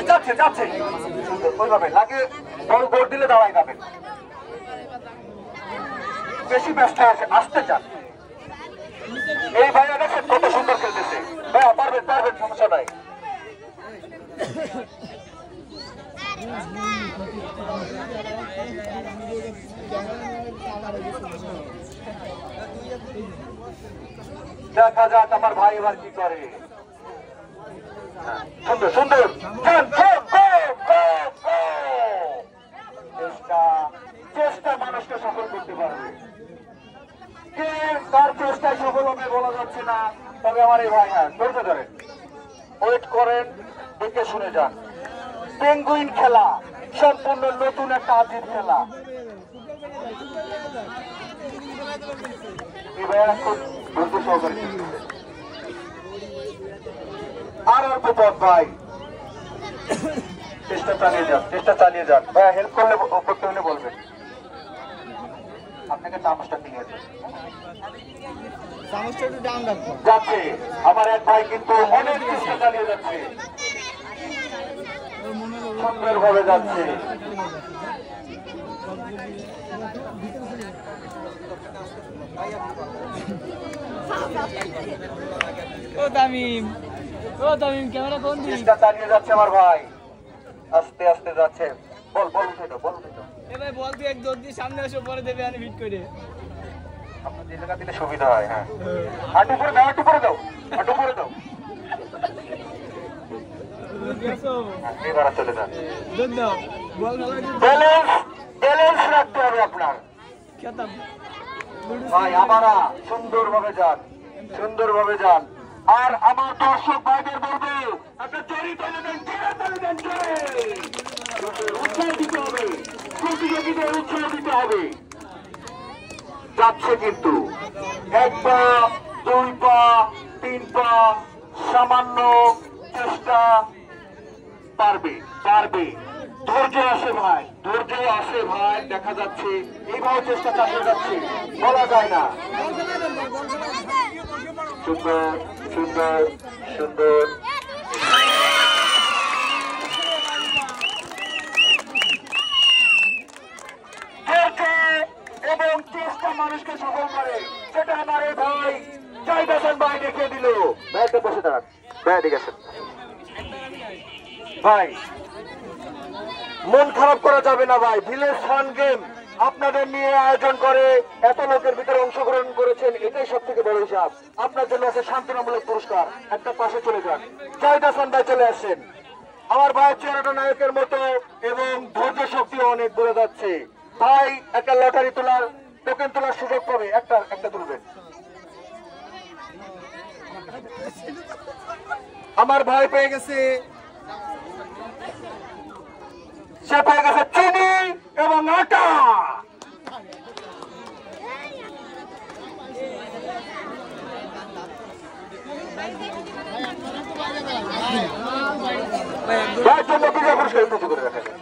যাচ্ছে যাচ্ছে ওইভাবে লাগে বড় গোল দিলে দাঁড়ায় যাবে বেশি ব্যস্ত আছে আসতে চান এই ভাইয়া দেখেন কত সুন্দর খেলতেছে ভাইয়া পারবেন পারবেন সমস্যা নাই দেখা যাক আমার ভাই এবার কি করে সুন্দর সুন্দর চেষ্টা মানুষকে সফল করতে পারবে কে তার চেষ্টায় সফল হবে বলা যাচ্ছে না তবে আমার এই ভাই হ্যাঁ ধৈর্য ধরেন ওয়েট করেন দেখে শুনে যান পেঙ্গুইন খেলা সম্পূর্ণ নতুন একটা আজিব খেলা এই ভাইয়া খুব ধৈর্য সহকারে আর অল্প পথ ভাই চেষ্টা চালিয়ে যান ভাই হেল্প করলে করতে হলে বলবেন আপনাকে চামচটা দিয়ে যাচ্ছে আমার এক ভাই কিন্তু অনেক চেষ্টা চালিয়ে যাচ্ছে সুন্দর ভাবে যাচ্ছে চেষ্টা চালিয়ে যাচ্ছে আমার ভাই আস্তে আস্তে যাচ্ছে বল বল উঠে দাও বল উঠে দাও ভাই বল তুই এক দৌড় দিয়ে সামনে এসে পরে দেবে আমি হিট করে আপনার যে জায়গা দিলে সুবিধা হয় হ্যাঁ হাঁটু পরে দাও হাঁটু পরে দাও হাঁটু পরে দাও এবার চলে যান ব্যালেন্স রাখতে হবে আপনার ভাই আমারা সুন্দরভাবে যান আর আমার দর্শক ভাইদের বলবো একটা চড়ি তুলে দেন উৎসাহ দিতে হবে প্রতিযোগীদের উৎসাহ দিতে হবে যাচ্ছে কিন্তু এক পা দুই পা তিন পা সামান্য চেষ্টা পারবে ধৈর্য আসে ভাই দেখা যাচ্ছে এইভাবে চেষ্টা চালিয়ে যাচ্ছে বলা যায় না সুন্দর সুন্দর সুন্দর এবং চেষ্টা মানুষকে সফল করে সেটা আমার এই ভাই জাহিদ হাসান ভাই দেখিয়ে দিল ভাইকে বসে দাঁড়ান ভাই ঠিক আছে ভাই মন খারাপ করা যাবে না ভাই ভিলেজ ফান গেম আপনাদের নিয়ে আয়োজন করে এত লোকের ভিতরে অংশগ্রহণ করেছেন এটাই সব থেকে বড় হিসাব আপনার জন্য আছে শান্তনামূলক পুরস্কার একটা পাশে চলে যান জাহিদ হাসান ভাই চলে আসছেন আমার ভাইয়ের চেহারাটা নায়কের মতো এবং ধৈর্য শক্তি অনেক দূরে যাচ্ছে ভাই একটা লটারি তোলার টোকেন তোলার সুযোগ পাবে একটা তুলবেন আমার ভাই পেয়ে গেছে সে পেয়ে গেছে চিনি এবং আটা ভাইয়ের জন্য বিজয় পুরস্কার করে রাখা